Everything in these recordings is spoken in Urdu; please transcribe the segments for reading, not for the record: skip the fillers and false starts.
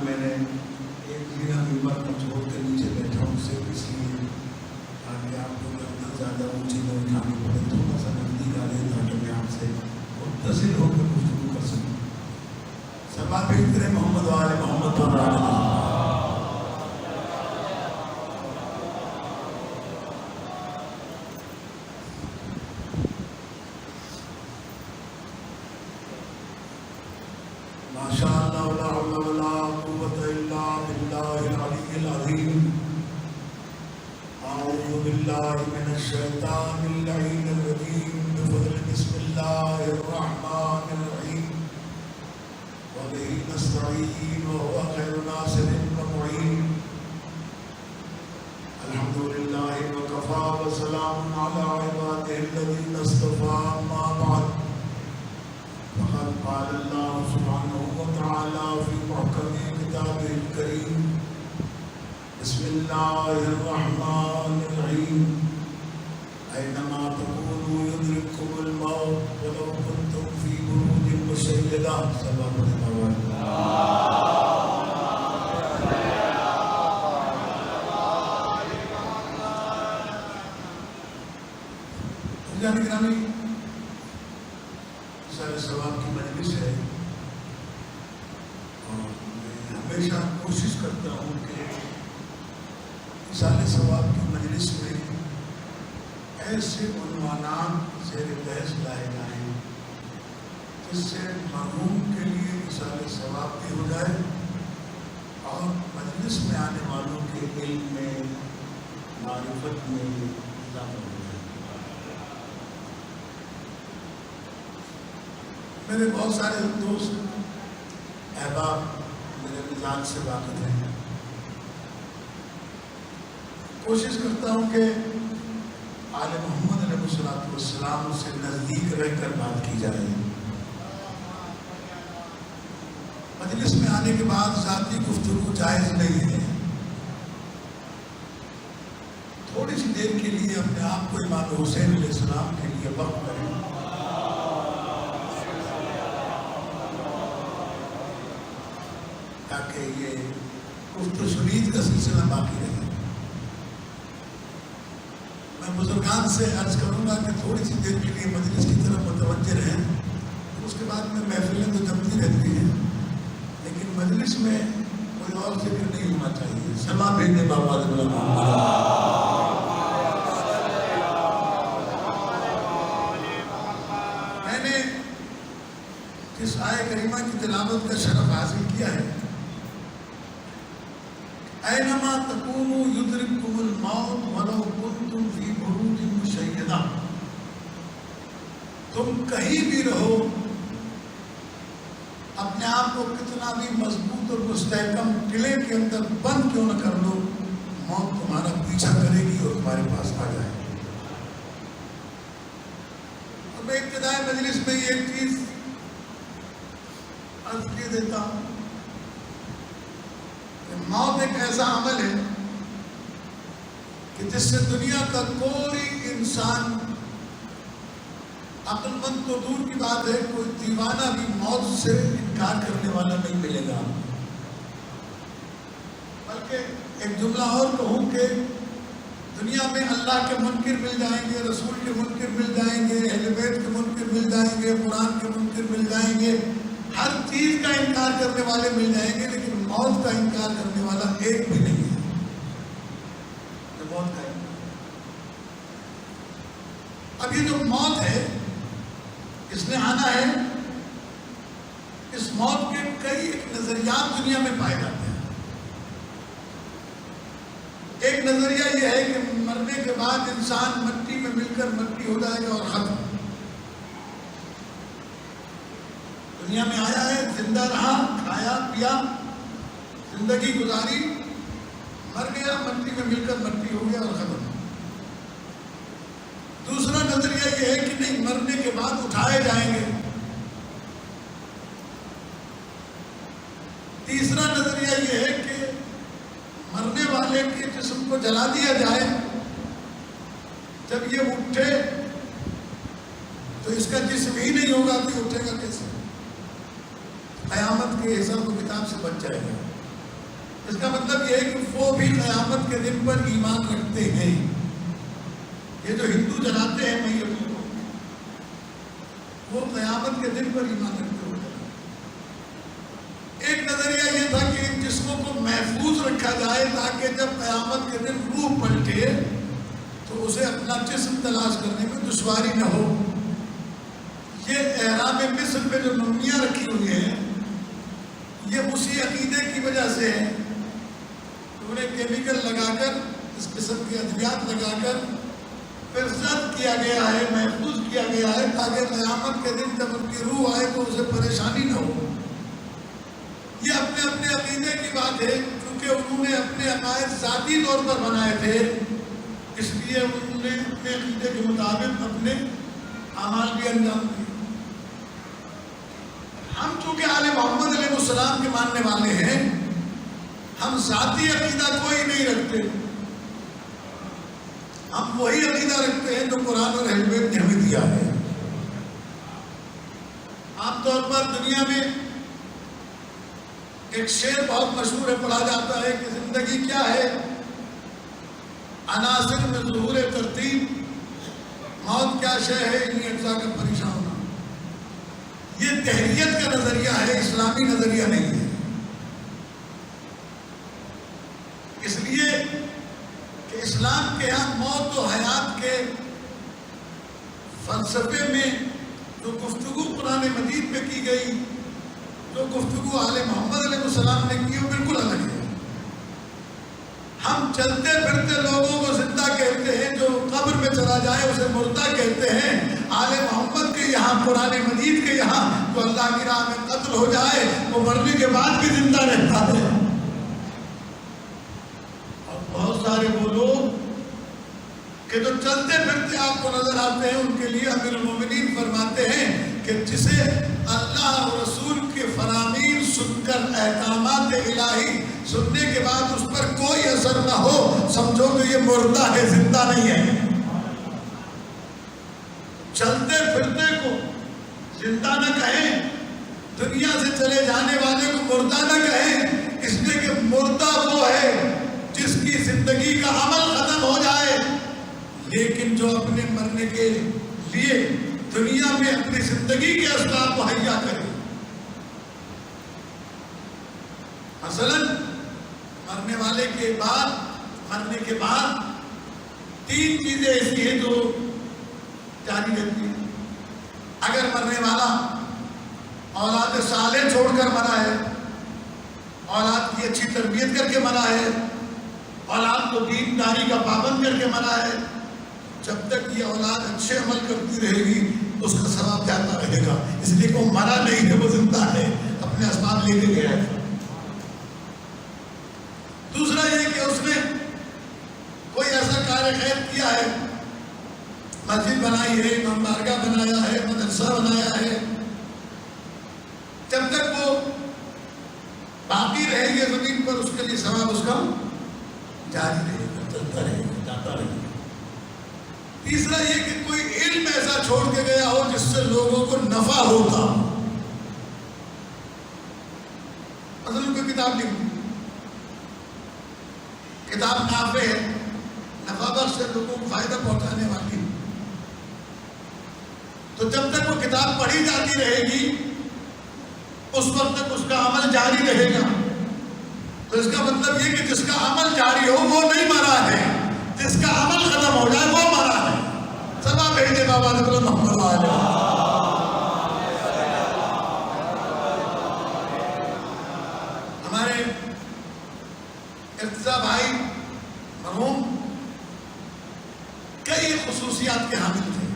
میں نے ایک مہینہ ممبر پر چھوڑ کے نیچے بیٹھا ہوں صرف اس لیے تاکہ آپ کو اتنا زیادہ اونچی نہ اٹھانی پڑے، تھوڑا سا نزدیک آ جائے تاکہ میں آپ سے متصل ہو کر گفتگو کر سکوں. سب پیش کریں محمد وآل محمد پر. ثواب کی مجلس ہے اور میں ہمیشہ کوشش کرتا ہوں کہ اصال ثواب کی مجلس میں ایسے عنوانات زیر بحث لائے جائیں جس سے مرحوم کے لیے اصال ثواب بھی ہو جائے اور مجلس میں آنے والوں کے علم میں معرفت میں اضافہ ہو جائے. میرے بہت سارے دوست احباب میرے مزاج سے واقف ہیں. کوشش کرتا ہوں کہ آل محمد علیہ السلام سے نزدیک رہ کر بات کی جائے. مجلس میں آنے کے بعد ذاتی گفتگو جائز نہیں ہے. تھوڑی سی دیر کے لیے اپنے آپ کو امام حسین علیہ السلام کے لیے وقف کریں تاکہ یہ گفت و شنید کا سلسلہ باقی رہے. میں بزرگان سے عرض کروں گا کہ تھوڑی سی دیر کے لیے مجلس کی طرف متوجہ رہیں. اس کے بعد میں محفلیں تو جمتی رہتی ہیں لیکن مجلس میں کوئی اور ذکر نہیں ہونا چاہیے. سما بھیجنے بابا میں نے جس آیہ کریمہ کی تلاوت کا شرف حاصل کیا ہے، اینما تکونوا یدرککم الموت ولو کنتم فی بروج مشیدہ. تم کہیں بھی رہو، اپنے آپ کو کتنا بھی مضبوط اور مستحکم قلعے کے اندر بند کیوں نہ کر لو، موت تمہارا پیچھا کرے گی اور تمہارے پاس آ جائے گی. اور میں ابتدائی مجلس میں یہ ایک چیز عرض کر دیتا ہوں کہ موت ایک ایسا عمل ہے کہ جس سے دنیا کا کوئی انسان، عقل مند تو دور کی بات ہے، کوئی دیوانہ بھی موت سے انکار کرنے والا نہیں ملے گا. بلکہ ایک جملہ اور کہوں کہ دنیا میں اللہ کے منکر مل جائیں گے، رسول کے منکر مل جائیں گے، اہل بیت کے منکر مل جائیں گے، قرآن کے منکر مل جائیں گے، ہر چیز کا انکار کرنے والے مل جائیں گے، لیکن موت کا انکار کرنے والا ایک بھی نہیں ہے. موت کا اب یہ جو موت ہے، اس نے آنا ہے. اس موت کے کئی نظریات دنیا میں پائے جاتے ہیں. ایک نظریہ یہ ہے کہ مرنے کے بعد انسان مٹی میں مل کر مٹی ہو جائے گا اور ختم. دنیا میں آیا ہے، زندہ رہا، کھایا پیا، زندگی گزاری، مر گیا، مٹی میں مل کر مٹی ہو گیا اور ختم. دوسرا نظریہ یہ ہے کہ نہیں، مرنے کے بعد اٹھائے جائیں گے. تیسرا نظریہ یہ ہے کہ مرنے والے کے جسم کو جلا دیا جائے، جب یہ اٹھے تو اس کا جسم ہی نہیں ہوگا تو اٹھے گا کیسے؟ قیامت کے حساب و کتاب سے بچ جائے گا۔ اس کا مطلب یہ ہے کہ وہ بھی قیامت کے دن پر ایمان رکھتے ہیں۔ یہ جو ہندو جلاتے ہیں میتوں کو، وہ قیامت کے دن پر ایمان رکھتے ہوئے۔ ایک نظریہ یہ تھا کہ ان جسموں کو محفوظ رکھا جائے تاکہ جب قیامت کے دن روح پلٹے تو اسے اپنا جسم تلاش کرنے میں دشواری نہ ہو۔ یہ احرام مصر پہ جو ممیاں رکھی ہوئی ہیں، یہ اسی عقیدے کی وجہ سے ہے۔ انہیں کیمیکل لگا کر، اس قسم کے ادویات لگا کر پھر ضبط کیا گیا ہے، محفوظ کیا گیا ہے تاکہ قیامت کے دن جب ان کی روح آئے تو اسے پریشانی نہ ہو۔ یہ اپنے اپنے عقیدے کی بات ہے، کیونکہ انہوں نے اپنے عقائد ذاتی طور پر بنائے تھے، اس لیے انہوں نے اپنے عقیدے کے مطابق اپنے اعمال بھی انجام دیے۔ ہم چونکہ آل محمد علیہ السلام کے ماننے والے ہیں، ہم ذاتی عقیدہ کوئی نہیں رکھتے، ہم وہی عقیدہ رکھتے ہیں جو قرآن اور اہل بیت نے ہمیں دیا ہے۔ عام طور پر دنیا میں ایک شعر بہت مشہور ہے، پڑھا جاتا ہے کہ زندگی کیا ہے؟ عناصر میں ظہور ترتیب، موت کیا شے ہے؟ انہی اجزاء کا پریشان ہونا۔ یہ دہریت کا نظریہ ہے، اسلامی نظریہ نہیں ہے۔ اس لیے کہ اسلام کے ہاں موت و حیات کے فلسفے میں جو گفتگو قرآن مجید میں کی گئی، جو گفتگو آل محمد علیہ السلام نے کی، وہ بالکل الگ ہے۔ ہم چلتے پھرتے لوگوں کو زندہ کہتے ہیں، جو قبر میں چلا جائے اسے مردہ کہتے ہیں۔ آل محمد کے یہاں، قرآن مجید کے یہاں، جو اللہ کی راہ میں قتل ہو جائے وہ مرنے کے بعد بھی زندہ رہتا ہے۔ اور بہت سارے وہ لوگ کہ جو چلتے پھرتے آپ کو نظر آتے ہیں، ان کے لیے امیر المومنین فرماتے ہیں کہ جسے اللہ اور رسول کے فرامین سن کر، احکامات الہی سننے کے بعد اس پر کوئی اثر نہ ہو، سمجھو کہ یہ مردہ ہے، زندہ نہیں ہے۔ چلتے پھرتے کو زندہ نہ کہیں، دنیا سے چلے جانے والے کو مردہ نہ کہیں، اس لیے کہ مردہ وہ ہے جس کی زندگی کا عمل ختم ہو جائے، لیکن جو اپنے مرنے کے لیے دنیا میں اپنی زندگی کے اسباب مہیا کرے۔ مثلا مرنے والے کے بعد، مرنے کے بعد تین چیزیں ایسی ہیں جو جاری رہتی ہیں۔ اگر مرنے والا اولاد صالح چھوڑ کر مرا ہے، اولاد کی اچھی تربیت کر کے مرا ہے، اولاد کو دینداری کا پابند کر کے مرا ہے، جب تک یہ اولاد اچھے عمل کرتی رہے گی اس کا ثواب جاتا رہے گا، اس لیے کہ وہ مرا نہیں ہے، وہ زندہ ہے، اپنے اسباب لے کے گیا ہے۔ دوسرا یہ کہ اس نے کوئی ایسا کار خیر کیا ہے، مسجد بنائی ہے، امام بارگاہ بنایا ہے، مدرسہ بنایا ہے، جب تک وہ باقی رہے گے زمین پر اس کے لیے ثواب اس کا جاری رہے گا، چلتا رہے گا، جاتا رہے گا۔ تیسرا یہ کہ کوئی علم ایسا چھوڑ کے گیا ہو جس سے لوگوں کو نفع ہوتا، مثلا کوئی کتاب لکھ دی، کتاب نافع ہے، نفع بخش سے لوگوں کو فائدہ پہنچانے والی، تو جب تک وہ کتاب پڑھی جاتی رہے گی اس وقت تک اس کا عمل جاری رہے گا۔ تو اس کا مطلب یہ کہ جس کا عمل جاری ہو وہ نہیں مرا ہے، جس کا عمل ختم ہو جائے وہ مرا ہے۔ سبا بھیجے بابا نبی محمد علیہ۔ ہمارے ارتضا بھائی مرحوم کئی خصوصیات کے حامل تھے۔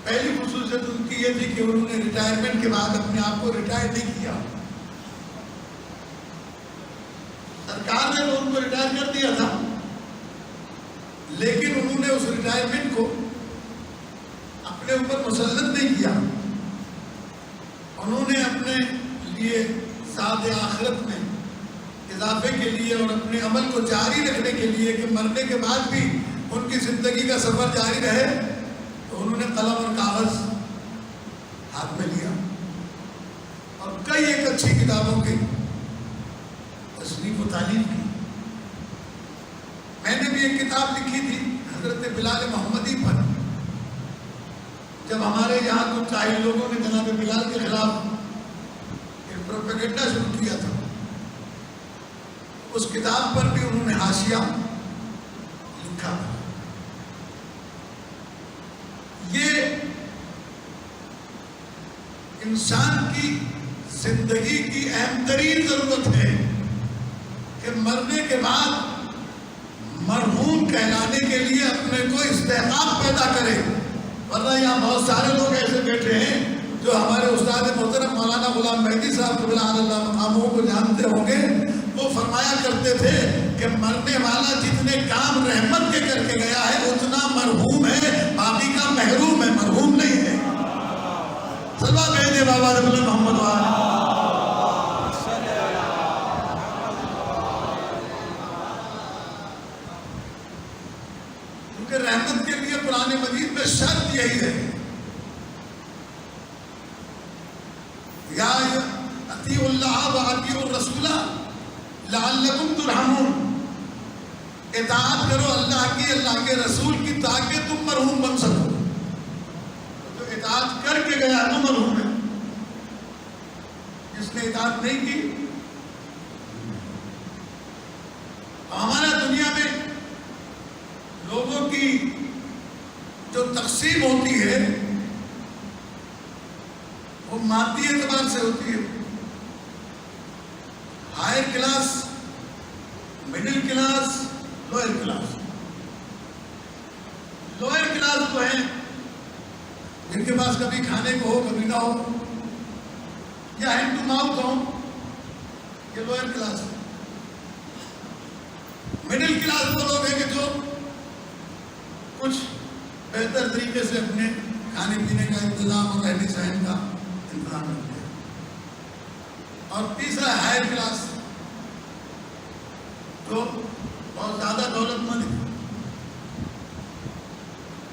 پہلی خصوصیت ان کی یہ تھی کہ انہوں نے ریٹائرمنٹ کے بعد اپنے آپ کو ریٹائر نہیں کیا، سرکار نے تو ان کو ریٹائر کر دیا تھا، لیکن انہوں نے اس ریٹائرمنٹ کو اپنے اوپر مسلط نہیں کیا، انہوں نے اپنے لیے سعادت آخرت میں اضافے کے لیے اور اپنے عمل کو جاری رکھنے کے لیے کہ مرنے کے بعد بھی ان کی زندگی کا سفر جاری رہے، تو انہوں نے قلم اور کاغذ ہاتھ میں لیا اور کئی ایک اچھی کتابوں کی تصنیف و تعلیم کی۔ میں نے بھی ایک کتاب لکھی تھی حضرت بلال محمدی پر، جب ہمارے یہاں کچھ چاہیے لوگوں نے جناب بلال کے خلاف ایک پروپیگنڈا شروع کیا تھا، اس کتاب پر بھی انہوں نے حاشیہ لکھا۔ یہ انسان کی زندگی کی اہم ترین ضرورت ہے کہ مرنے کے بعد مرحوم کہلانے کے لیے اپنے کو استحقاق پیدا کرے، ورنہ یہاں بہت سارے لوگ ایسے بیٹھے ہیں جو ہمارے استاد محترم مولانا غلام مہدی صاحب قبلہ اللہ مقاموں کو جانتے ہوں گے۔ وہ فرمایا کرتے تھے کہ مرنے والا جتنے کام رحمت کے کر کے گیا ہے اتنا مرحوم ہے، باقی کا محروم ہے، مرحوم نہیں ہے۔ صلوات بھیجے بابا رب اللہ محمد والا۔ کیونکہ رحمت کے لیے قرآن مجید میں شرط یہی ہے، یا اطیعوا اللہ و اطیعوا الرسول لعلکم ترحمون، اطاعت کرو اللہ کی، اللہ کے رسول کی، تاکہ تم مرحوم بن سکو۔ جو اطاعت کر کے گیا تو مرحوم ہے، جس نے اطاعت نہیں کی۔ ہمارا دنیا میں لوگوں کی جو تقسیم ہوتی ہے وہ مادی اعتبار سے ہوتی ہے، higher class, middle class, lower class. Lower class تو ہیں جن کے پاس کبھی کھانے کو ہو کبھی نہ ہو، یا ہینڈ ٹو ماؤتھ ہو، یہ لوئر کلاس ہے۔ مڈل کلاس وہ لوگ ہیں کہ جو کچھ بہتر طریقے سے اپنے کھانے پینے کا انتظام اور رہنے سہنے کا انتظام کرتے ہیں۔ اور تیسرا ہائر کلاس جو بہت زیادہ دولت مند ہے۔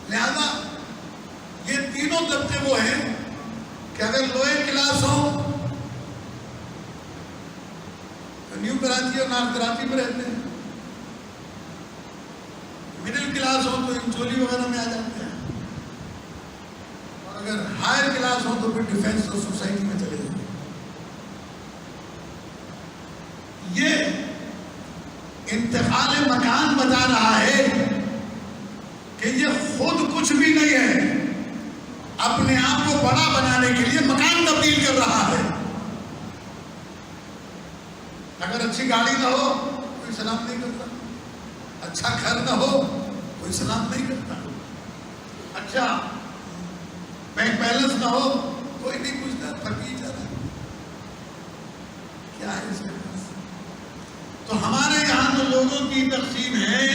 لہذا یہ تینوں طبقے وہ ہیں کہ اگر لوئر کلاس ہو تو نیو کراچی اور نارتھ کراچی میں رہتے ہیں، مڈل کلاس ہو تو انچولی وغیرہ میں آ جاتے ہیں، اور اگر ہائر کلاس ہو تو پھر ڈیفینس اور سوسائٹی میں چلے جاتے ہیں۔ یہ انتقال مکان بتا رہا ہے کہ یہ خود کچھ بھی نہیں ہے، اپنے آپ کو بڑا بنانے کے لیے مکان تبدیل کر رہا ہے۔ اگر اچھی گاڑی نہ ہو کوئی سلام نہیں کرتا، اچھا گھر نہ ہو کوئی سلام نہیں کرتا، اچھا بینک بیلنس نہ ہو کوئی نہیں پوچھتا، پھکی جا رہا ہے، کیا ہے اس کے پاس؟ تو ہمارے یہاں جو لوگوں کی تقسیم ہے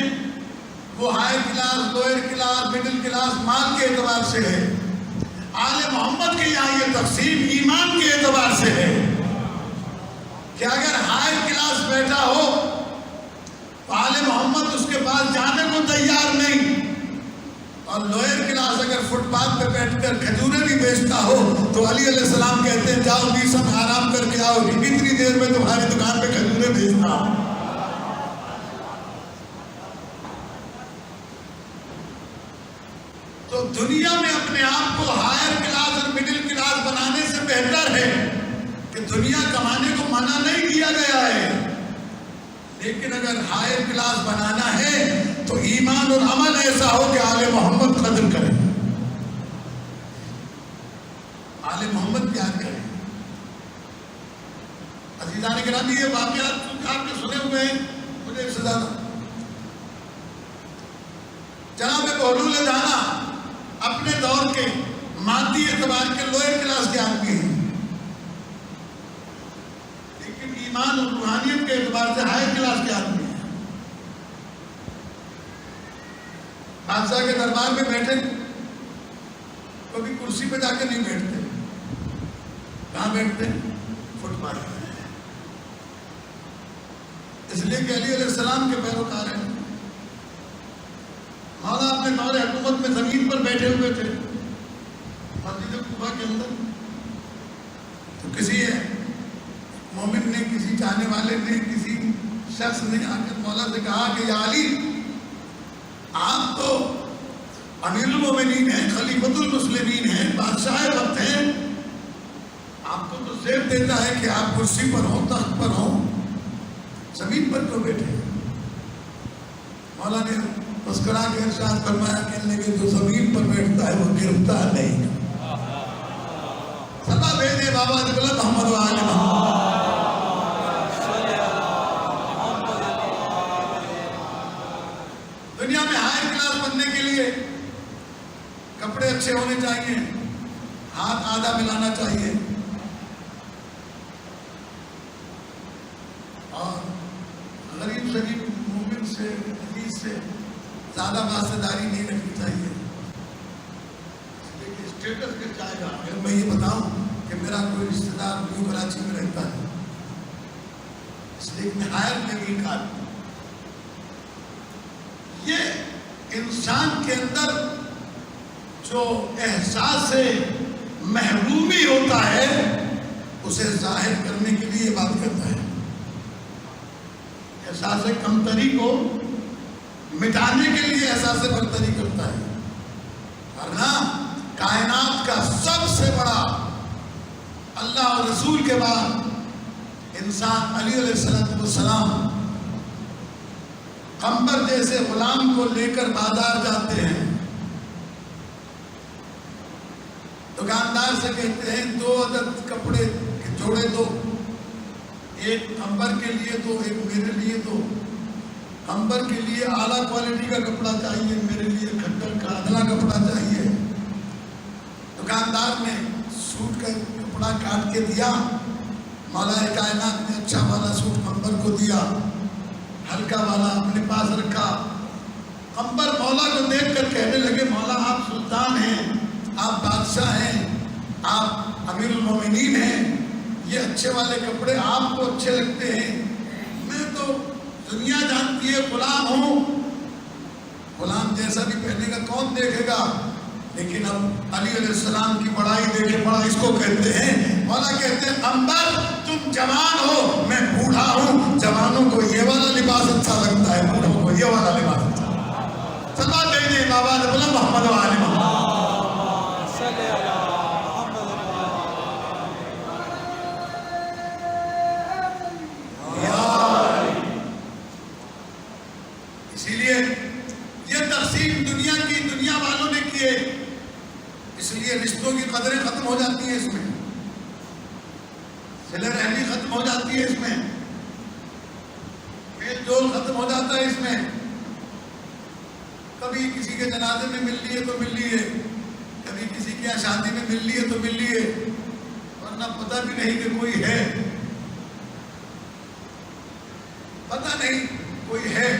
وہ high class, lower class, middle class مال کے اعتبار سے ہے۔ آل محمد کے یہاں یہ تقسیم ایمان کے اعتبار سے ہے کہ اگر ہائی کلاس بیٹھا ہو تو آل محمد اس کے پاس جانے کو تیار نہیں، اور لوئر کلاس اگر فٹ پاتھ پہ بیٹھ کر کھجورے بھی بیچتا ہو تو علی علیہ السلام کہتے ہیں جاؤ نیسم آرام کر کے آؤ، کتنی دیر میں تمہاری دکان پہ کھجورے بیچتا ہوں۔ تو دنیا میں اپنے آپ کو ہائر کلاس اور مڈل کلاس بنانے سے بہتر ہے کہ دنیا کمانے کو منع نہیں کیا گیا ہے، لیکن اگر ہائر کلاس بنانا ہے تو ایمان اور عمل ایسا ہو کہ آل محمد قدر کرے، آل محمد پیار کرے۔ عزیزان گرامی یہ واقعات آپ نے سنے ہوئے ہیں، مجھے اس سے زیادہ جناب بہلول دانا اپنے دور کے مادی اعتبار کے لوئر کلاس کے آدمی ہیں، لیکن ایمان اور روحانیت کے اعتبار سے ہائر کلاس کے آدمی ہیں۔ بادشاہ کے دربار میں بیٹھے کبھی کرسی پہ جا کے نہیں بیٹھتے، کہاں بیٹھتے ہیں؟ فٹ پاتھ پہ. اس لیے کہ علی علیہ السلام کے پیروکار ہیں. مولا اپنے دور حکومت میں زمین پر بیٹھے ہوئے تھے مسجد قباء کے اندر. تو کسی مومن نے، کسی چاہنے والے نے، کسی شخص نے آ کر مولا سے کہا کہ یا علی، آپ تو امیر المومنین ہیں، خلیفۃ المسلمین ہیں، بادشاہ وقت ہیں، آپ کو تو زیب دیتا ہے کہ آپ کرسی پر ہوں، تخت پر ہوں، زمین پر کیوں بیٹھے؟ مولا نے مسکرا کے ارشاد فرمایا کہ جو زمین پر بیٹھتا ہے وہ گرفتار نہیں. سبا بھیجے بابا جبل محمد و آل محمد. دنیا میں ہائی کلاس بننے کے لیے کپڑے اچھے ہونے چاہیے، ہاتھ آدھا ملانا چاہیے، اور غریب شریف مومن سے، عزیز سے زیادہ واسطہ داری نہیں رکھنی چاہیے. لیکن اسٹیٹس کے چاہے گا. اگر میں یہ بتاؤں کہ میرا کوئی رشتہ دار نیو کراچی میں رہتا ہے، اس لیے نہایت نگین آدمی، یہ انسان کے اندر جو احساس محرومی ہوتا ہے اسے ظاہر کرنے کے لیے بات کرتا ہے. احساس کمتری کو مٹانے کے لیے احساس برتری کرتا ہے. ورنہ کائنات کا سب سے بڑا اللہ اور رسول کے بعد انسان علی علیہ السلام قمبر جیسے غلام کو لے کر بازار جاتے ہیں. دکاندار سے کہتے ہیں 2 عدد کپڑے کے جوڑے دو، ایک قمبر کے لیے دو، ایک میرے لیے دو. قمبر کے لیے اعلیٰ کوالٹی کا کپڑا چاہیے، میرے لیے کھٹر کا ادنا کپڑا چاہیے. دکاندار نے سوٹ کا کپڑا کاٹ کے دیا، مولا کائنات نے اچھا والا سوٹ قمبر کو دیا، ہلکا والا اپنے پاس رکھا. قمبر مولا کو دیکھ کر کہنے لگے مولا آپ سلطان ہیں، آپ بادشاہ ہیں، آپ امیر المومنین ہیں، یہ اچھے والے کپڑے آپ کو اچھے لگتے ہیں، میں تو دنیا جانتی ہے غلام ہوں، غلام جیسا بھی پہنے گا کون دیکھے گا، لیکن اب علی علیہ السلام کی بڑائی دیکھے بڑا اس کو کہتے ہیں. مولا کہتے ہیں قمبر تم جوان ہو، میں بوڑھا ہوں، جوانوں کو یہ والا لباس اچھا لگتا ہے، بوڑھوں کو یہ والا لباس اچھا لگتا ہے. سبا دیجیے بابا جبل محمد و آل محمد. اسی لیے یہ تقسیم دنیا والوں نے کیے، اس لیے رشتوں کی قدریں ختم ہو جاتی ہیں، اس میں صلہ رحمی ختم ہو جاتی ہے، اس میں میل جول ختم ہو جاتا ہے. اس میں کبھی کسی کے جنازے میں مل لیے تو مل لیے، کبھی کسی کے شادی میں مل لیے تو مل لیے، ورنہ پتہ بھی نہیں کہ کوئی ہے، پتہ نہیں کوئی ہے.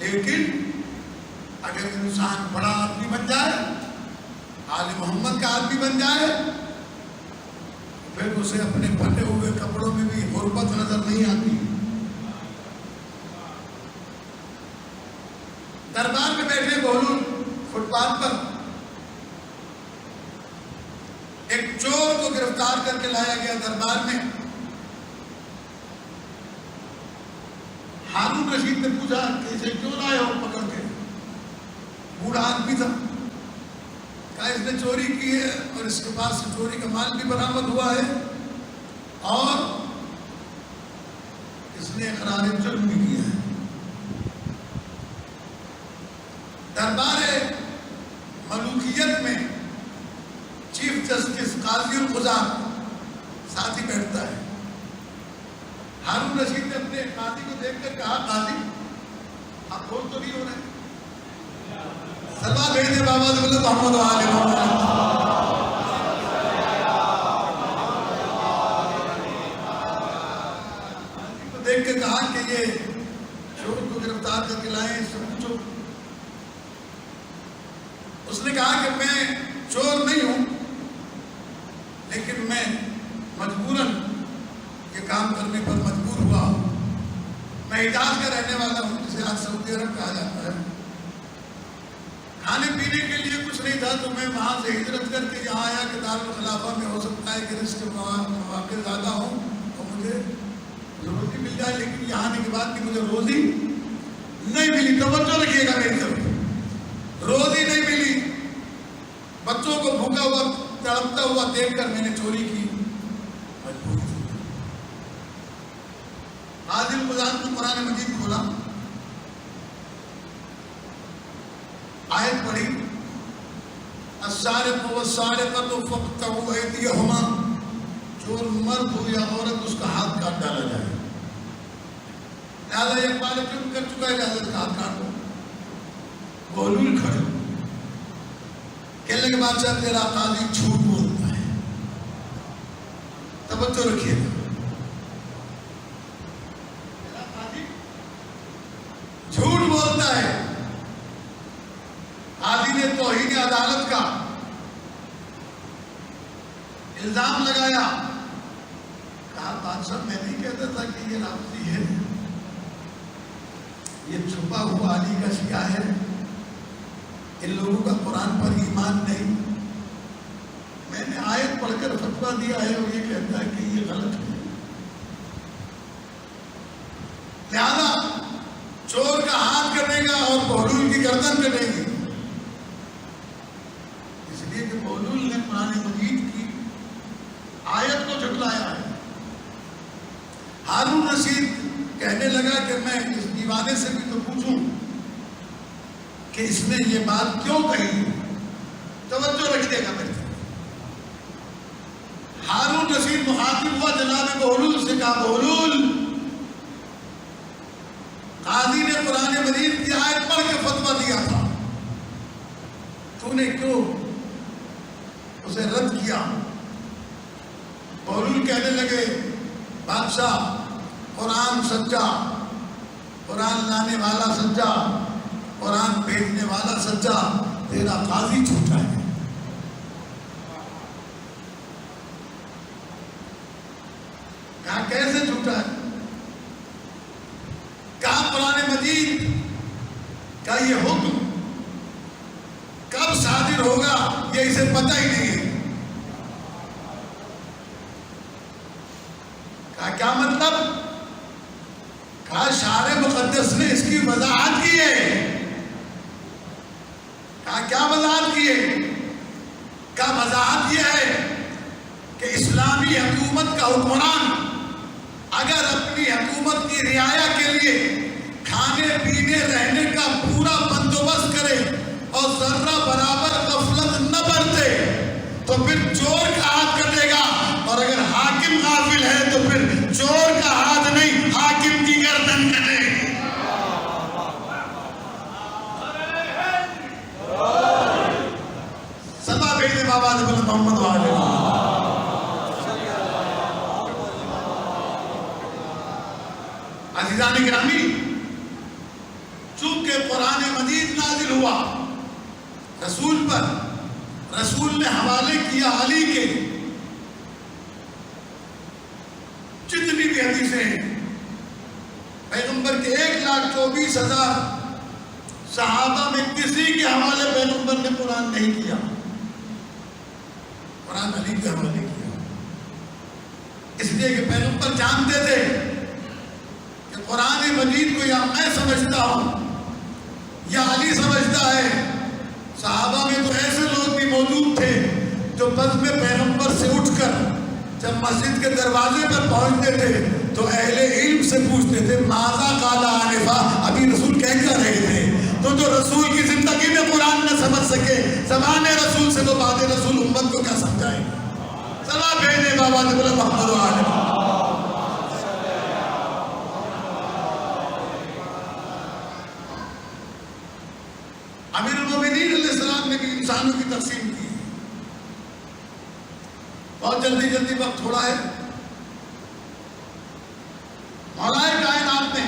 لیکن اگر انسان بڑا آدمی بن جائے، آل محمد کا آدمی بن جائے، پھر اسے اپنے پھٹے ہوئے کپڑوں میں بھی غربت نظر نہیں آتی. دربار میں بیٹھے بہلول فٹ پاتھ پر ایک چور کو گرفتار کر کے لایا گیا دربار میں. ہارون رشید نے پوچھا کہ اسے کیوں لائے ہو پکڑ کے؟ بوڑھا آدمی تھا. کہا اس نے چوری کی ہے اور اس کے پاس سے چوری کا مال بھی برآمد ہوا ہے اور اس نے اقرار جرم بھی کیا ہے. دربار ملوکیت میں چیف جسٹس قاضی القضات ساتھ ہی بیٹھتا ہے. ہارون رشید نے اپنے قاضی کو دیکھ کر کہا قاضی آپ کھول تو نہیں ہو رہے؟ سلوا بھیجے بابا جبل محمد و آل محمد. قاضی کو دیکھ کے کہا کہ یہ چور کو گرفتار کر کے لائے، اس سے پوچھو. اس نے کہا کہ میں چور نہیں ہوں، لیکن میں میں حجاز کا رہنے والا ہوں، جسے آج سعودی عرب کہا جاتا ہے. کھانے پینے کے لیے کچھ نہیں تھا تو میں وہاں سے ہجرت کر کے یہاں آیا کہ دارالخلافہ میں ہو سکتا ہے کہ رزق کے مواقع زیادہ ہوں اور مجھے روزی مل جائے. لیکن یہاں آنے کے بعد بھی مجھے روزی نہیں ملی. توجہ رکھیے گا میری طرف. روزی نہیں ملی. بچوں کو بھوکا ہوا تڑپتا ہوا دیکھ کر میں نے چوری کی. عادل قرآن کو قرآن مجید کھولا، آیت پڑھی السارق والسارقۃ فاقطعوا ایدیہما. چور مرد ہو یا عورت اس کا ہاتھ کاٹ ڈالا جائے. لہٰذا یہ اقبال چن کر چکا ہے اجازت کا ہاتھ کاٹو. بہلول کھڑے کہنے لگے بادشاہ تیرا قاضی جھوٹ بولتا ہے. توجہ رکھیے گا. تیرا قاضی جھوٹ بولتا ہے. قاضی نے توہین عدالت کا الزام لگایا. کہا بادشاہ میں نہیں کہتا تھا کہ یہ لفظی ہے، یہ چھپا ہوا علی کا شیعہ ہے. ان لوگوں کا قرآن پر ایمان نہیں. میں نے آیت پڑھ کر فتویٰ دیا ہے اور یہ کہتا ہے کہ یہ غلط ہے. لہذا چور کا ہاتھ کٹے گا اور بہلول کی گردن کٹے گی. اس لیے کہ بہلول نے قرآن مجید کی آیت کو جھٹلایا ہے. ہارون رشید کہنے لگا کہ میں اس دیوانے سے بھی تو پوچھوں کہ اس نے یہ بات کیوں کہی. توجہ رکھیے گا میرے. ہارون رشید مخاطب ہوا جناب بہلول سے. کہا بہلول، قاضی نے قرآن مجید کی آیت پڑھ کے فتویٰ دیا تھا، تو نے کیوں اسے رد کیا؟ بہلول کہنے لگے بادشاہ قرآن سچا، قرآن لانے والا سچا، قرآن بھیجنے والا سچا، تیرا قاضی جھوٹا ہے. کہا کیسے جھوٹا ہے؟ کہا قرآن مجید کا یہ حکم کب صادر ہوگا یہ اسے پتہ ہی نہیں ہے. کہا کیا مطلب؟ کہا شارع مقدس نے اس کی وضاحت کی ہے. کہا کیا وضاحت کی ہے؟ کہا وضاحت یہ ہے کہ اسلامی حکومت کا حکمران اگر اپنی حکومت کی رعایا کے لیے کھانے پینے رہنے کا پورا بندوبست کرے اور ذرہ برابر غفلت نہ برتے تو پھر چور کا ہاتھ کٹے گا، اور اگر حاکم غافل ہے تو پھر چور کا ہاتھ نہیں حاکم کی گردن کٹے گی. سدا بھیجنے بابا نے محمد والے. عزیزان گرامی، چونکہ قرآن مجید نازل ہوا رسول پر، رسول نے حوالے کیا علی کے جتنی بھی حدیثیں ہیں. پیغمبر کے 1,24,000 صحابہ میں کسی کے حوالے پیغمبر نے قرآن نہیں کیا، قرآن علی کے حوالے کیا. اس لیے کہ پیغمبر جانتے تھے کہ قرآن مجید کو یا میں سمجھتا ہوں یا علی سمجھتا ہے. صحابہ میں تو ایسے لوگ بھی موجود تھے جو بزم پیغمبر سے اٹھ کر جب مسجد کے دروازے پر پہنچتے تھے تو اہل علم سے پوچھتے تھے ماذا قال آنفا، ابھی رسول کہہ کیا رہے تھے. تو جو رسول کی زندگی میں قرآن نہ سمجھ سکے زبان رسول سے تو بعد رسول امت کو کیا سمجھائے گا. سلام بھیجنے بابا نے بولا محمد وآلہ. امیر المومنین علیہ السلام نے بھی انسانوں کی تقسیم کی. بہت جلدی وقت تھوڑا ہے. مولا کائنات نے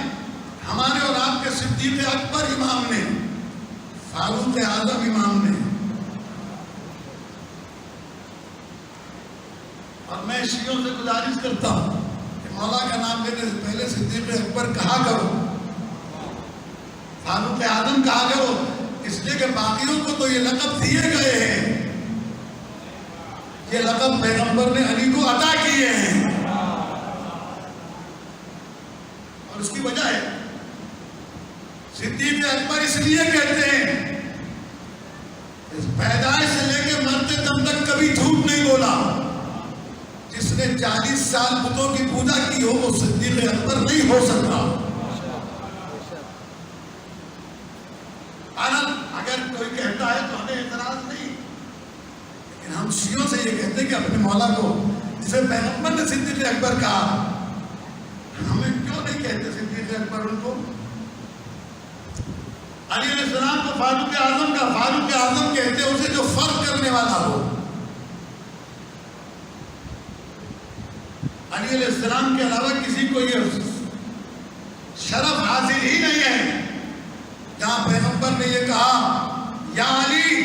ہمارے اور آپ کے صدیق اکبر امام نے، فاروق اعظم امام نے، اور میں شیعوں سے گزارش کرتا ہوں کہ مولا کا نام لینے سے پہلے صدیق اکبر کہا کرو. فاروق اعظم کہا کرو، اس لیے کہ باقیوں کو تو یہ لقب دیے گئے ہیں، یہ لقب پیغمبر نے علی کو عطا کیے ہیں، اور اس کی وجہ ہے صدیق اکبر اس لیے کہتے ہیں پیدائش سے لے کے مرتے دم تک کبھی جھوٹ نہیں بولا۔ جس نے 40 سال بتوں کی پوجا کی ہو وہ صدیق اکبر نہیں ہو سکتا۔ اگر کوئی کہتا ہے تو ہمیں اعتراض نہیں، لیکن ہم شیعوں سے یہ کہتے ہیں کہ اپنے مولا کو جسے پیغمبر نے صدیق اکبر کہا، ہمیں کیوں نہیں کہتے صدیق اکبر ان کو؟ علی علیہ السلام کو فاروق اعظم کا فاروق اعظم کہتے ہیں اسے جو فرق کرنے والا ہو۔ علی علیہ السلام کے علاوہ کسی کو یہ شرف حاصل ہی نہیں ہے جہاں پیغمبر نے یہ کہا یا علی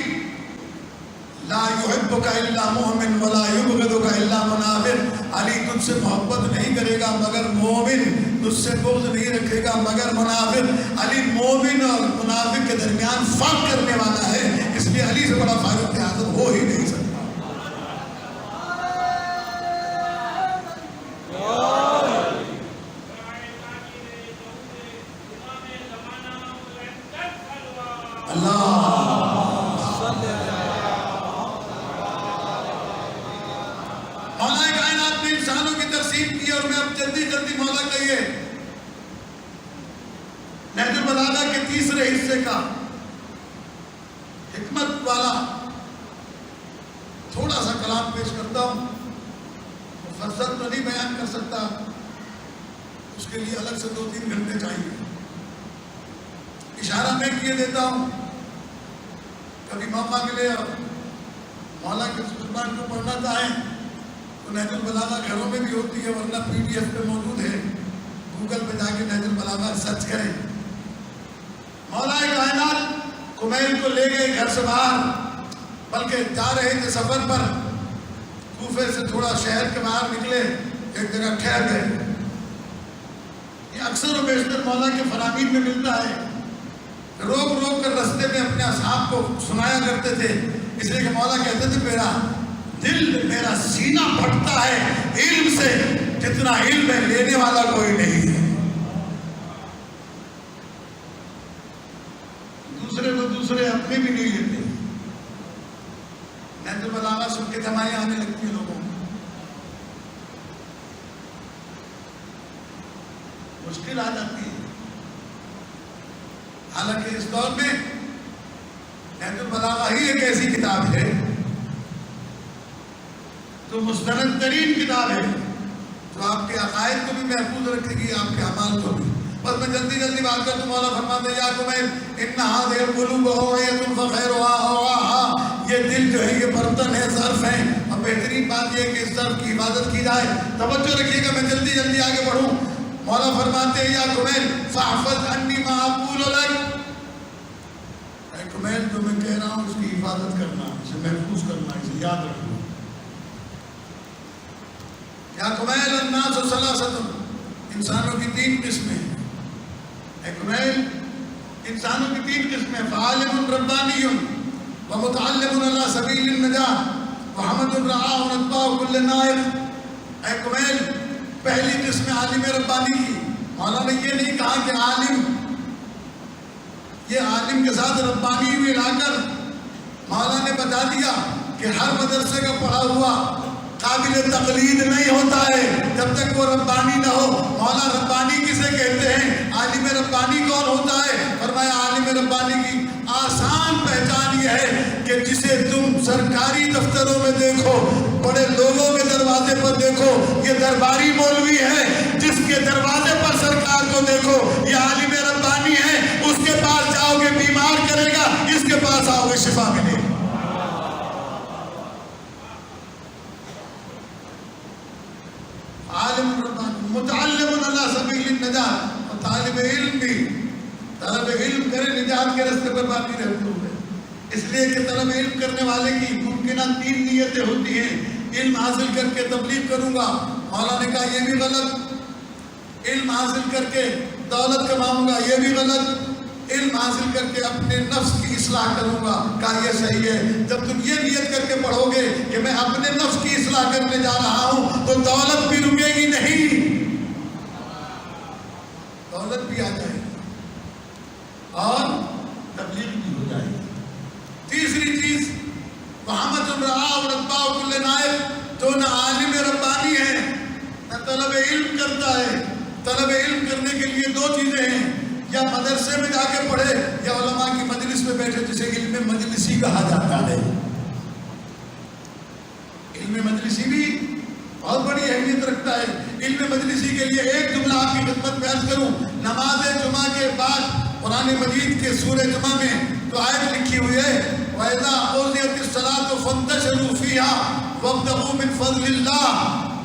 لا یحبک الا مومن ولا یبغضک الا منافق، علی تجھ سے محبت نہیں کرے گا مگر مومن، تجھ سے بغض نہیں رکھے گا مگر منافق۔ علی مومن اور منافق کے درمیان فرق کرنے والا ہے، اس لیے علی سے بڑا فاروق اعظم ہو ہی نہیں سکتا۔ نہج البلاغہ کے تیسرے حصے کا حکمت والا تھوڑا سا کلام پیش کرتا ہوں، مفصل تو نہیں بیان کر سکتا، اس کے لیے الگ سے 2-3 گھنٹے چاہیے، اشارہ میں کیے دیتا ہوں، کبھی موقع ملے اور مولا کے زبان کو پڑھنا چاہیں تو نہج البلاغہ گھروں میں بھی ہوتی ہے، ورنہ PDF پہ موجود ہے، گوگل پہ جا کے نہج البلاغہ سرچ کریں۔ مولا کائنات کمیل کو لے گئے گھر سے باہر، بلکہ جا رہے تھے سفر پر، کوفے سے تھوڑا شہر کے باہر نکلے، ایک جگہ ٹھہر گئے۔ یہ اکثر و بیشتر مولا کے فرامین میں ملتا ہے، روک روک کر رستے میں اپنے اصحاب کو سنایا کرتے تھے، اس لیے کہ مولا کہتے تھے میرا دل میرا سینہ پھٹتا ہے علم سے، جتنا علم ہے لینے والا کوئی نہیں ہے۔ دوسرے کو دوسرے اپنے بھی نہیں لیتے، نہج البلاغہ سن کے جمائیں آنے لگتی ہیں لوگوں کو، مشکل آ جاتی ہے۔ حالانکہ اس دور میں نہج البلاغہ ہی ایک ایسی کتاب ہے جو مستند ترین کتاب ہے، جو آپ کے عقائد کو بھی محفوظ رکھے گی، آپ کے اعمال کو بھی۔ بس میں جلدی بات کرتا ہوں، مولا فرماتے ہیں یا کمیل ان هذه القلوب اوعیۃ فخیرها اوعاها، یہ دل جو ہے یہ برتن ہے، ظرف ہے، اور بہترین بات یہ ہے کہ اس ظرف کی حفاظت کی جائے۔ توجہ رکھیے گا، میں جلدی آگے بڑھوں۔ مولا فرماتے ہیں یا کمیل فاحفظ عنی ما اقول لک، اے کمیل جو میں کہہ رہا ہوں اس کی حفاظت کرنا، اسے محفوظ کرنا، اسے یاد رکھنا۔ یا کمیل الناس ثلاثۃ، انسانوں کی 3 قسمیں ہیں۔ اے کمیل انسانوں کی 3 قسمیں، فعالم ربانی ومتعلم علی سبیل النجاة وحمد رعاہ اتباع کل نائب۔ اے کمیل پہلی قسم عالم ربانی کی، مولا نے یہ نہیں کہا کہ عالم، یہ عالم کے ساتھ ربانی بھی لا کر مولا نے بتا دیا کہ ہر مدرسے کا پڑھا ہوا قابل تقلید نہیں ہوتا ہے جب تک وہ ربانی نہ ہو۔ مولا ربانی کسے کہتے ہیں؟ عالم ربانی کون ہوتا ہے؟ فرمایا عالم ربانی کی آسان پہچان یہ ہے کہ جسے تم سرکاری دفتروں میں دیکھو، بڑے لوگوں کے دروازے پر دیکھو، یہ درباری مولوی ہے، جس کے دروازے پر سرکار کو دیکھو یہ عالم ربانی ہے، اس کے پاس جاؤ گے بیمار کرے گا، اس کے پاس آؤ گے شفا ملے گی۔ عالم متعلم علی سبیل النجاة، اور طالب علم بھی طلب علم کرے نجات کے راستے پر باقی رہتے ہوئے، اس لیے کہ طلب علم کرنے والے کی ممکنہ 3 نیتیں ہوتی ہیں۔ علم حاصل کر کے تبلیغ کروں گا، مولا نے کہا یہ بھی غلط، علم حاصل کر کے دولت کماؤں گا، یہ بھی غلط، علم حاصل کر کے اپنے نفس کی اصلاح کروں گا. کہا یہ صحیح ہے. جب تم یہ نیت کر کے پڑھو گے کہ میں اپنے نفس کی اصلاح کرنے جا رہا ہوں تو دولت بھی رکے گی نہیں، دولت بھی آ جائے گی اور تبلیغ بھی ہو جائے گی. تیسری چیز محمد الرعا اور اتباع کل نائب، جو نہ عالم ربانی ہے نہ طلب علم کرتا ہے. طلب علم کرنے کے لیے دو چیزیں ہیں، یا مدرسے میں جا کے پڑھے یا علماء کی مجلس میں بیٹھے، جسے علم مجلسی کہا جاتا ہے. علم مجلسی بھی بہت بڑی اہمیت رکھتا ہے. علم مجلسی کے لیے ایک جملہ آپ کی خدمت میں عرض کروں. نماز جمعہ کے بعد قرآن مجید کے سورہ جمعہ میں تو آیت لکھی ہوئی ہے وَإِذَا قُضِيَتِ الصَّلَاةُ فَانتَشِرُوا فِيهَا وَابْتَغُوا مِنْ فَضْلِ اللَّهِ.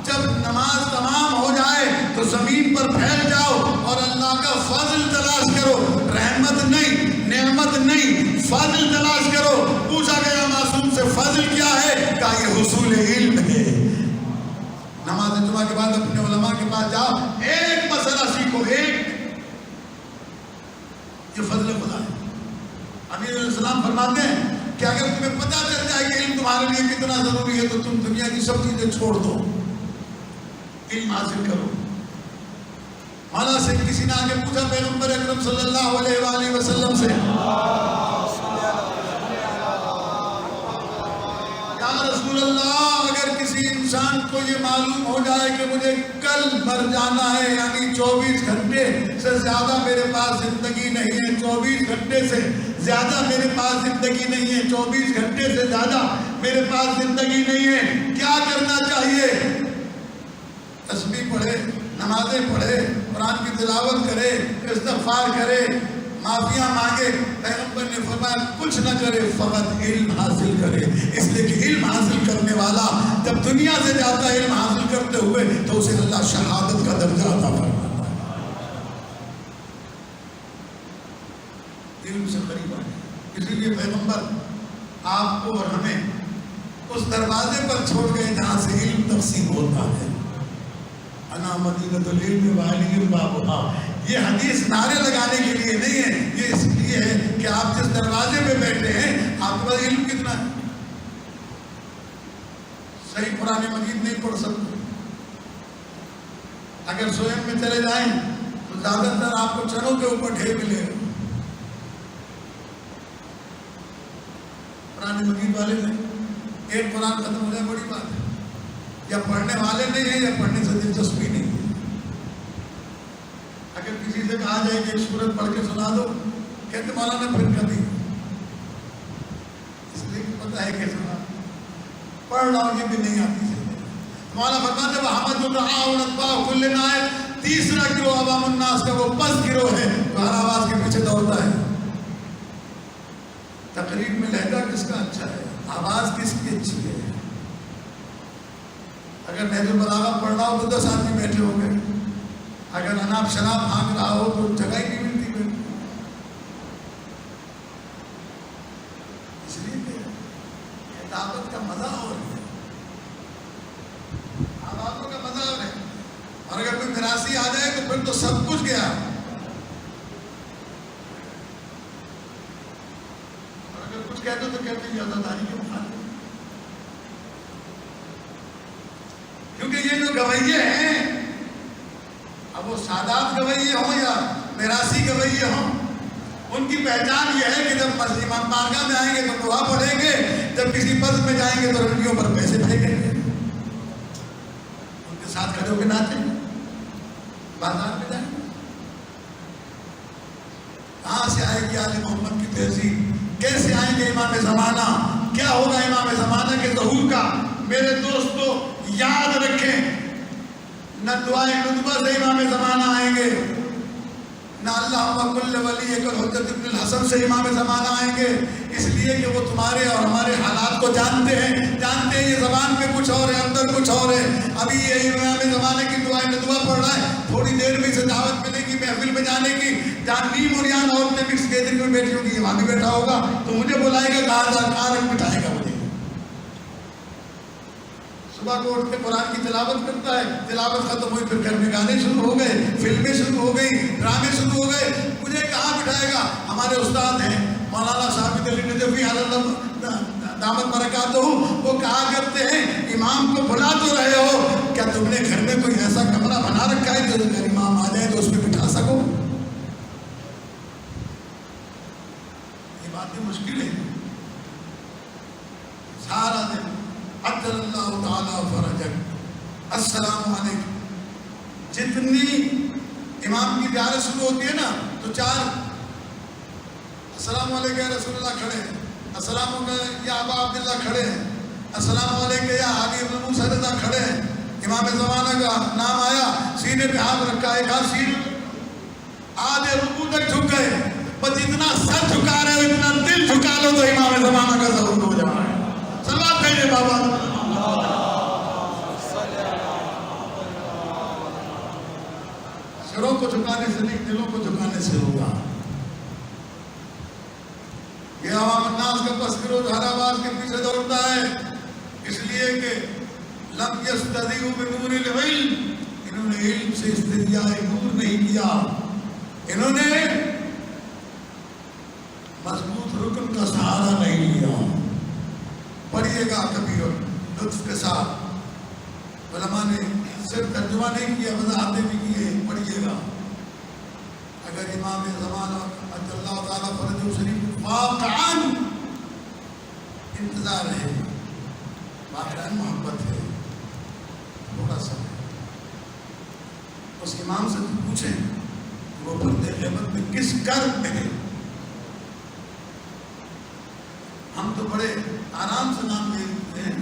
جب نماز تمام ہو جائے تو زمین پر پھیل جاؤ اور اللہ کا فضل تلاش کرو. رحمت نہیں، نعمت نہیں، فضل تلاش کرو. پوچھا گیا معصوم سے فضل کیا ہے؟ کہا یہ حصول علم ہے. نماز جمعہ کے بعد اپنے علماء کے پاس جاؤ، ایک مسئلہ سیکھو. ایک یہ فضل خدا ہے. امیر علیہ السلام فرماتے ہیں کہ اگر تمہیں پتہ چل جائے کہ علم تمہارے لیے کتنا ضروری ہے تو تم دنیا کی سب چیزیں چھوڑ دو، علم حاصل کرو. مولا سے کسی نے آگے پوچھا پیغمبر اکرم صلی اللہ علیہ وآلہ وسلم سے، یا رسول اللہ اگر کسی انسان کو یہ معلوم ہو جائے کہ مجھے کل مر جانا ہے، یعنی 24 گھنٹے سے زیادہ میرے پاس زندگی نہیں ہے، 24 گھنٹے سے زیادہ میرے پاس زندگی نہیں ہے، 24 گھنٹے سے زیادہ میرے پاس زندگی نہیں ہے، کیا کرنا چاہیے؟ تسبیح پڑھے، نمازیں پڑھے، قرآن کی تلاوت کرے، استغفار کرے، معافیاں مانگے. پیغمبر نے فرمایا کچھ نہ کرے، فقط علم حاصل کرے. اس لیے کہ علم حاصل کرنے والا جب دنیا سے جاتا ہے علم حاصل کرتے ہوئے تو اسے اللہ شہادت کا درجہ عطا فرماتا ہے. علم سے قریب آئے. اسی لیے پیغمبر آپ کو اور ہمیں اس دروازے پر چھوڑ گئے جہاں سے علم تقسیم ہوتا ہے. انا مدینۃ العلم وعلی بابھا. یہ حدیث نعرے لگانے کے لیے نہیں ہے، یہ اس لیے ہے کہ آپ جس دروازے پہ بیٹھے ہیں آپ کے پاس علم کتنا ہے. صحیح قرآن مجید نہیں پڑھ سکتے. اگر سوئم میں چلے جائیں تو زیادہ تر آپ کو چنوں کے اوپر ڈھیر ملے گا. قرآن مجید والے میں ایک قرآن ختم ہو جائے بڑی بات ہے. یا پڑھنے والے نہیں ہیں یا پڑھنے سے دلچسپی نہیں ہے. اگر کسی سے کہا جائے کہ ایک سورت پڑھ کے سنا دو، کہتے مولانا پھر کبھی، اس لیے کہ پتہ ہے کہ سنا پڑھ رہا ہوں یہ بھی نہیں آتی سے. مولانا فرماتے ہیں محمد الرعا اتباع کل نائب. تیسرا گروہ عوام الناس کا وہ پس گروہ ہے جو ہر آواز کے پیچھے دوڑتا ہے. تقریب میں لہجہ کس کا اچھا ہے، آواز کس کی اچھی ہے. اگر نہج البلاغہ پڑھ رہا ہو تو 10 آدمی بیٹھے ہوں گے، اگر اناب شناب بھانگ رہا ہو تو جگہ ہی نہیں ملتی ہے. اس لیے کہ دعوت کا مزہ اور ہے، آوازوں کا مزہ اور ہے. اور اگر کوئی میراثی آ جائے تو پھر تو سب کچھ گیا. اور اگر کچھ کہتے تو کہتے ہیں عزاداری کے مخالف. کیونکہ یہ جو گویے ہیں، اب وہ سادات گویے ہوں یا میراثی گویے ہوں، ان کی پہچان یہ ہے کہ جب امام بارگاہ میں آئیں گے تو دعا پڑھیں گے، جب کسی پد میں جائیں گے تو رنڈیوں پر پیسے پھینکیں گے، ان کے ساتھ کھڑے ہو کے ناچیں گے، بازار میں جائیں گے. کہاں سے آئے گی آل محمد کی تہذیب؟ کیسے آئیں گے امام زمانہ؟ کیا ہوگا امام زمانہ کے ظہور کا؟ میرے دوستو یاد رکھیں، نہ دعائے ندبہ سے امام زمانہ آئیں گے، نہ اللہم کل ولی الحجت ابن الحسن سے امام زمانہ آئیں گے. اس لیے کہ وہ تمہارے اور ہمارے حالات کو جانتے ہیں یہ زبان پہ کچھ اور ہے، اندر کچھ اور ہے. ابھی یہ امام زمانے کی دعائے ندبہ پڑھ رہا ہے، تھوڑی دیر میں اسے دعوت ملے گی محفل میں جانے کی، جہاں نیم اور یہاں عورتیں مکس گیدرنگ میں بیٹھی ہوگی، وہاں بھی بیٹھا ہوگا تو مجھے بلائے گا، کہاں رنگ بٹھائے گا مجھے. صبح کو اٹھ کے قرآن کی تلاوت کرتا ہے، تلاوت ختم ہوئی پھر گھر میں گانے شروع ہو گئے، فلمیں شروع ہو گئی، ڈرامے شروع ہو گئے. مجھے کہاں بٹھائے گا؟ ہمارے استاد ہیں مولانا صاحب علی نجفی دامت برکاتہ، وہ کہا کرتے ہیں امام کو بلا تو رہے ہو، کیا تم نے گھر میں کوئی ایسا کمرہ بنا رکھا ہے جو اگر امام آ جائے تو اس میں بٹھا سکو؟ یہ باتیں مشکل ہے. سارا دن عجل اللہ تعالیٰ فرجک، السلام علیکم. جتنی امام کی زیارت شروع ہوتی ہے نا تو 4 السلام علیکم یا رسول اللہ کھڑے ہیں، السلام علیکم یا ابا عبداللہ کھڑے ہیں، السلام علیکم یا علی بن موسیٰ رضا کھڑے ہیں. امام زمانہ کا نام آیا، سینے پہ ہاتھ رکھا، ایک ہاتھ سینے آدھے رکوع تک جھک گئے. بس اتنا سر جھکا رہے ہو، اتنا دل جھکا لو تو امام زمانہ کا ظہور ہو جائے. صلوات بھیجے بابا. سروں کو جھکانے سے نہیں، دلوں کو جھکانے سے ہوگا. یہ عوام الناس کا تذکرہ جو ہر آواز کے پیچھے دوڑتا ہے، اس لیے کہ لم یستضیئوا بنور العلم، انہوں نے علم سے استضیاء نور نہیں کیا، انہوں نے مضبوط رکن کا سہارا نہیں لیا. پڑھیے گا کبھی اور لطف کے ساتھ، علماء نے صرف ترجمہ نہیں کیا، وضاحتیں بھی کیے، پڑھیے گا. اگر امام زمانہ اللہ تعالیٰ فرجہ شریف واقعاً انتظار ہے، واقعاً محبت ہے، تھوڑا سا اس امام سے تو پوچھیں وہ پردے غیبت میں کس کرب میں ہے. ہم تو بڑے آرام سے نام لے لیتے ہیں.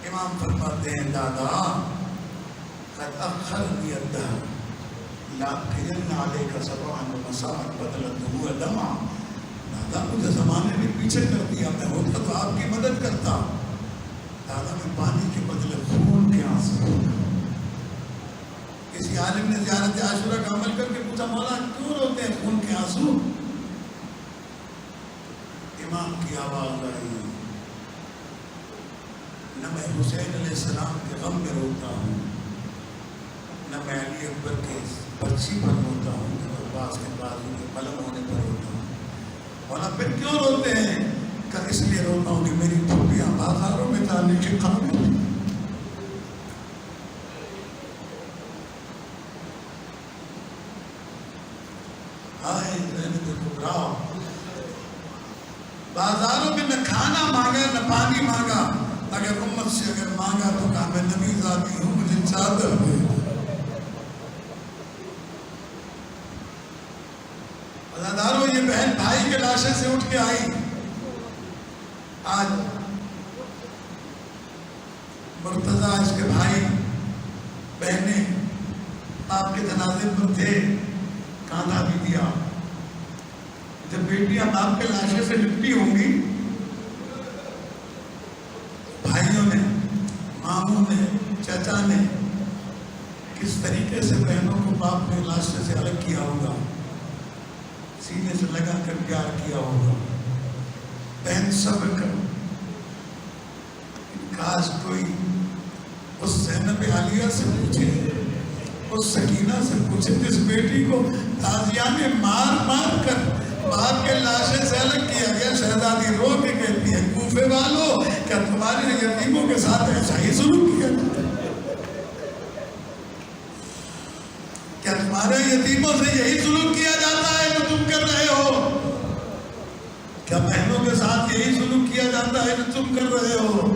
امام فرماتے ہیں دادا قد اخرنی الدہر لاقین علیک سبعا ومساعا بدلت دموع دمع. دادا مجھے زمانے نے پیچھے کر دیا، میں ہوتا تو آپ کی مدد کرتا. دادا میں پانی کے بدلے خون کے آنسو. کسی عالم نے زیارت عاشورہ کا عمل کر کے پوچھا مولا کیوں روتے ہیں خون کے آنسو؟ امام کی آواز آئی، نہ میں حسین علیہ السلام کے غم میں روتا ہوں، نہ میں علی اکبر کے پرچی پر روتا ہوں، نہ عباس کے بازو کے قلم ہونے پر روتا ہوں. مولا پھر کیوں روتے ہیں؟ کہ اس لیے روتا ہوں کہ میری پھوپیاں بازاروں میں جانے کے قابل ہیں. آئے زینب کبریٰ بازاروں میں نہ کھانا مانگا نہ پانی مانگا، اگر امت سے اگر مانگا تو کہا میں نبی ذاتی ہوں، مجھے چادر دے. عزاداروں یہ بہن بھائی کے لاشے سے اٹھ کے آئی. آج مرتضیٰ اس کے بھائی بہنیں آپ کے جنازے پر تھے، کاندھا بھی دیا. جب بیٹیاں باپ کے لاشے سے لپٹی ہوں گی، بھائیوں نے، ماموں نے، چچا نے کس طریقے سے بہنوں کو باپ کے لاشے سے الگ کیا ہوگا، سینے سے لگا کر پیار کیا ہوگا. بہن صبر کرو. کاش کوئی اس زینب عالیہ سے پوچھے، اس سکینہ سے پوچھے جس بیٹی کو تازیہ نے مار مار کر باپ کے لاشے سے الگ کیا گیا. شہزادی رو کے کہتی ہے کوفے والو کیا تمہارے یتیموں کے ساتھ ایسا ہی سلوک کیا؟ کیا تمہارے یتیموں سے یہی سلوک کیا جاتا ہے جو تم کر رہے ہو؟ کیا بہنوں کے ساتھ یہی سلوک کیا جاتا ہے جو تم کر رہے ہو؟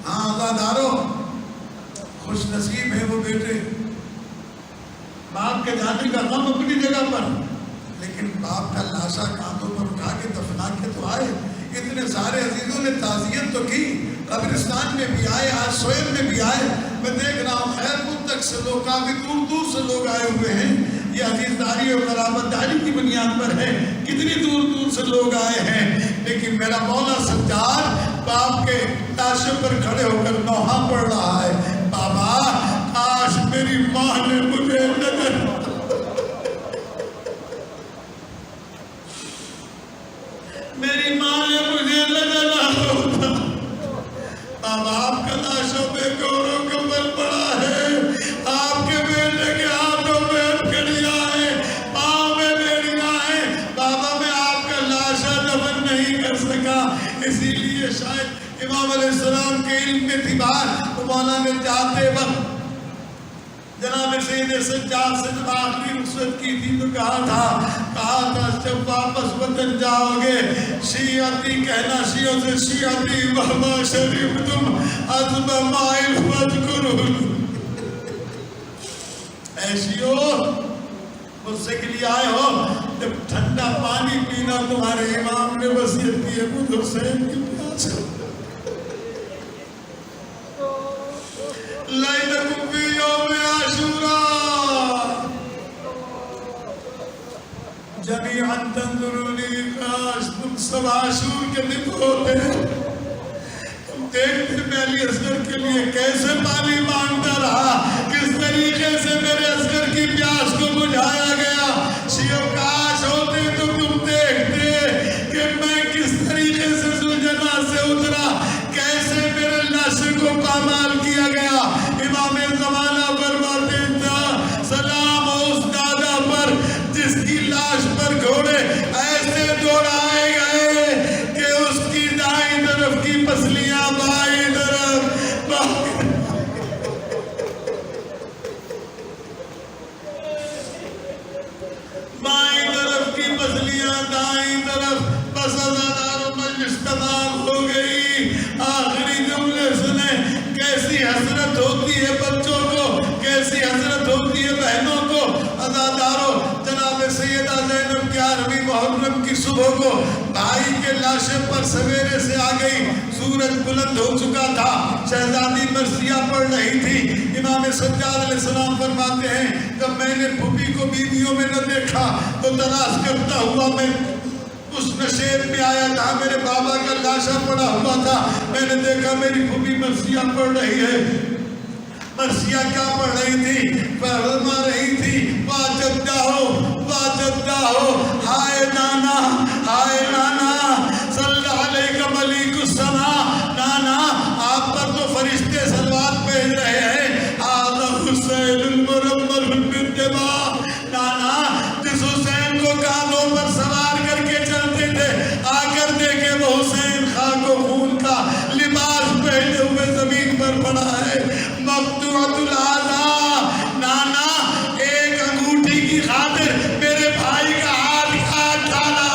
ہاں عزادارو، خوش نصیب ہے وہ بیٹے. باپ کے جانے کا غم اپنی جگہ پر، لیکن باپ کا لاشا کاندھوں پر اٹھا کے دفنا کے تو آئے. اتنے سارے عزیزوں نے تعزیت تو کی، قبرستان میں بھی آئے، آج سوئر میں بھی آئے. میں دیکھ رہا ہوں خیرپور تک سے لوگ، کافی دور دور سے لوگ آئے ہوئے ہیں. یہ عزیزداری اور قرابت داری کی بنیاد پر ہے. کتنی دور دور سے لوگ آئے ہیں، لیکن میرا مولا سجاد باپ کے لاشے پر کھڑے ہو کر نوحہ پڑھ رہا ہے. بابا کاش میری ماں نے مجھے نظر میری ماں نے مجھے لگا ہوتا. اب آپ کا لاشوں پہ گور و کمبل پڑا ہے، آپ کے بیٹے کے ہاتھوں میں ہتھکڑیاں ہیں، پاؤں میں بیڑیاں ہیں، بابا میں آپ کا لاشا دفن نہیں کر سکا، اسی لیے شاید امام علیہ السلام کے علم میں تھی بات، تو مولا نے جاتے وقت جناب سید سجاد سے جب آخری رخصت کی تھی تو کہا تھا جب واپس وطن جاؤ گے شیعتی کہنا، شیعوں سے شیعتی بابا شریف تم عزب مائل فذکرون، اے شیعوں مجھ سے کے لیے آئے ہو، جب ٹھنڈا پانی پینا تمہارے امام نے وصیت کی ہے مجھ حسین کی پیاس لَيْلَكُمْ فِي يَوْمِ عَاشُورَا جَمِيعًا تَنْظُرُونِي، کاش تم سب عاشور کے دن ہوتے، تم دیکھتے میں علی اصغر کے لیے کیسے پانی مانگتا رہا، کس طریقے سے میرے اصغر کی پیاس کو بجھایا گیا، شیعوں کاش ہوتے تو تم دیکھتے کہ میں کس طریقے سے ذوالجناح سے اترا، کیسے میرے لاشے کو پامال کیا گیا۔ امام زمانہ فرماتے تھا سلام اس دادا پر جس کی لاش پر گھوڑے ایسے دوڑائے گئے کہ اس کی دائیں طرف کی پسلیاں بائیں طرف بائیں طرف کی پسلیاں دائیں طرف، بس ازاداروں مجلس تمام ہو گئی۔ آخری جملے سنیں، کیسی حسرت ہوتی ہے بچوں کو، کیسی حسرت ہوتی ہے بہنوں کو۔ ازاداروں جناب سیدہ زینب 11ویں محرم کی صبح کو بھائی کے لاشے پر سویرے سے آ گئی، سورج بلند ہو چکا تھا، شہزادی مرثیہ پڑھ رہی تھی۔ امام سجاد علیہ السلام فرماتے ہیں جب میں نے پھوپھی کو بیویوں میں نہ دیکھا تو تلاش کرتا ہوا میں اس نشیب میں آیا تھا، میرے بابا کا لاشا پڑا ہوا تھا، میں نے دیکھا میری پھوپھی مرثیہ پڑھ رہی ہے۔ مرثیہ کیا پڑھ رہی تھی؟ فرما رہی تھی واجدہ ہو ہائے نانا، ہائے نانا صلی علیہ ملیک السماء، نانا آپ پر تو فرشتے صلوات بھیج رہے ہیں، آذا حسین المرمل بالدماء، نانا جس حسین کو کاندھوں پر سوار کر کے چلتے تھے آ کر دیکھے وہ حسین خاک و خون کا لباس پہنے ہوئے زمین پر پڑا ہے، مقطوعۃ الاعضاء، نانا ایک انگوٹھی کی خاطر میرے بھائی کا ہاتھ کاٹ ڈالا،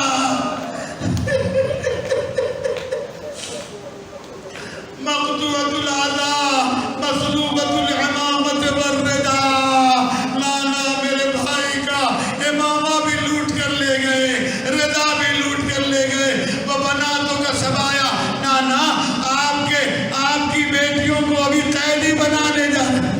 مقطوعۃ الاعضاء مسلوبۃ العمامۃ والرداء، نانا میرے بھائی کا امامہ بھی لوٹ کر لے گئے، ردا بھی لوٹ کر لے گئے، وہ بناتوں کا سبایا، نانا آپ کی بیٹیوں کو ابھی قیدی بنانے جا رہے ہیں۔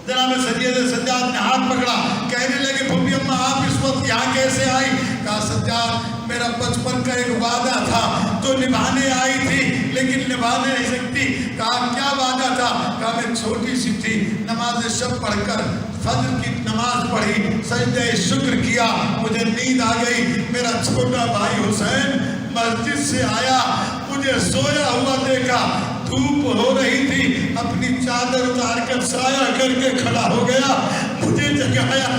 جناب سید سجاد نے ہاتھ پکڑا، کہنے لگے پھوپھی اماں آپ اس وقت یہاں کیسے آئی؟ کہا سجاد میرا بچپن کا ایک وعدہ تھا تو نبھانے آئی تھی لیکن نبھانے نہیں سکتی۔ کہا کیا وعدہ تھا؟ کہا میں چھوٹی سی تھی، نماز شب پڑھ کر فجر کی نماز پڑھی، سجدہ شکر کیا، مجھے نیند آ گئی، میرا چھوٹا بھائی حسین مسجد سے آیا، مجھے سویا ہوا دیکھا، دھوپ ہو رہی تھی، اپنی چادر اتار کر سایہ کر کے کھڑا ہو گیا، مجھے جگایا۔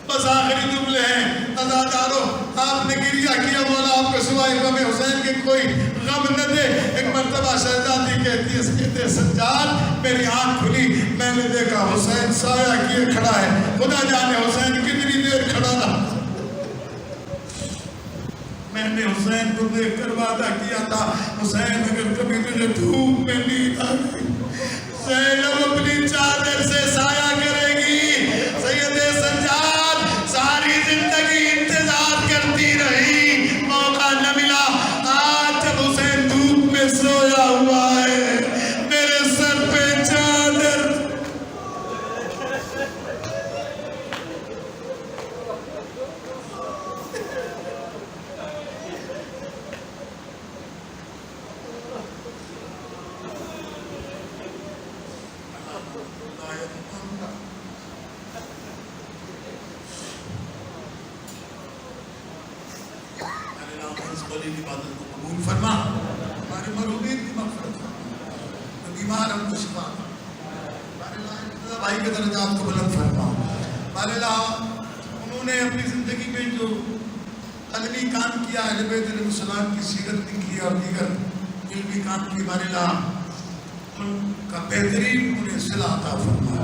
بس آخری جملے ہیں ازاداروں، آپ نے گریہ کیا مولا آپ کے سوائے غم حسین کے کوئی غم نہ دے۔ ایک مرتبہ شہزادی کہتی ہے سجاد میری آنکھ کھلی، میں نے دیکھا حسین سایہ کیے کھڑا ہے، خدا جانے حسین کتنی دیر کھڑا رہا، میں نے حسین کو دیکھ کر وعدہ کیا تھا حسین اگر کبھی تجھے دھوپ میں نیند آ گئی زینب اپنی چادر سے سایہ کرے گی۔ سید سجاد ساری زندگی انتظار کرتی رہی، موقع نہ ملا، آج جب حسین دھوپ میں سویا ہوا ہے میرے سر پہ چادر ذلیل عبادت کو قبول فرما، ہمارے مرحومین کی مغفرت فرما، جو بیمار ہم کو شفا فرما، بھائی کے درجات کو بلند فرما۔ اللہ انہوں نے اپنی زندگی میں جو علمی کام کیا، اہل بیت علیہ السلام کی سیرت لکھی اور دیگر علمی کام کی، اللہ ان کا بہترین انہیں صلہ عطا فرما۔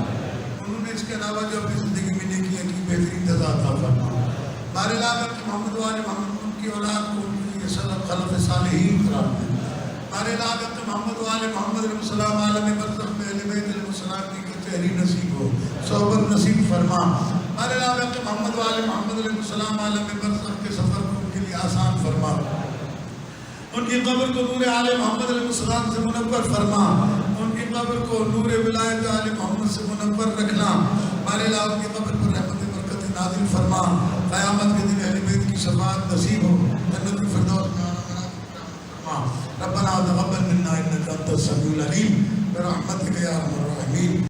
انہوں نے اس کے علاوہ جو اپنی زندگی میں نیکیاں کی، بہترین جزا عطا فرما۔ اللہ کہ محمد و آل محمد ان کی اولاد کو ان کی خلف صالحین قرار دے۔ اللہ کہ محمد و آل محمد علیہ السلام عالم برزخ میں اہل بیت علیہ السلام کی کچہری نصیب ہو، صحبت نصیب فرما۔ اللہ کہ محمد و آل محمد علیہ السلام عالم برزخ کے سفر کو ان کے لیے آسان فرما۔ ان کی قبر کو نور آل محمد علیہ السلام سے منور فرما، ان کی قبر کو نور ولایت آل محمد سے منور رکھنا۔ اللہ ان کی قبر پر رحمت برکت نازل فرما، قیامت کے دن اہل بیت کی شفاعت نصیب ہو، جنت الفردوس میں آنا فرما۔ ربنا تقبل منا انک انت السمیع العلیم برحمتک یا ارحم الراحمین۔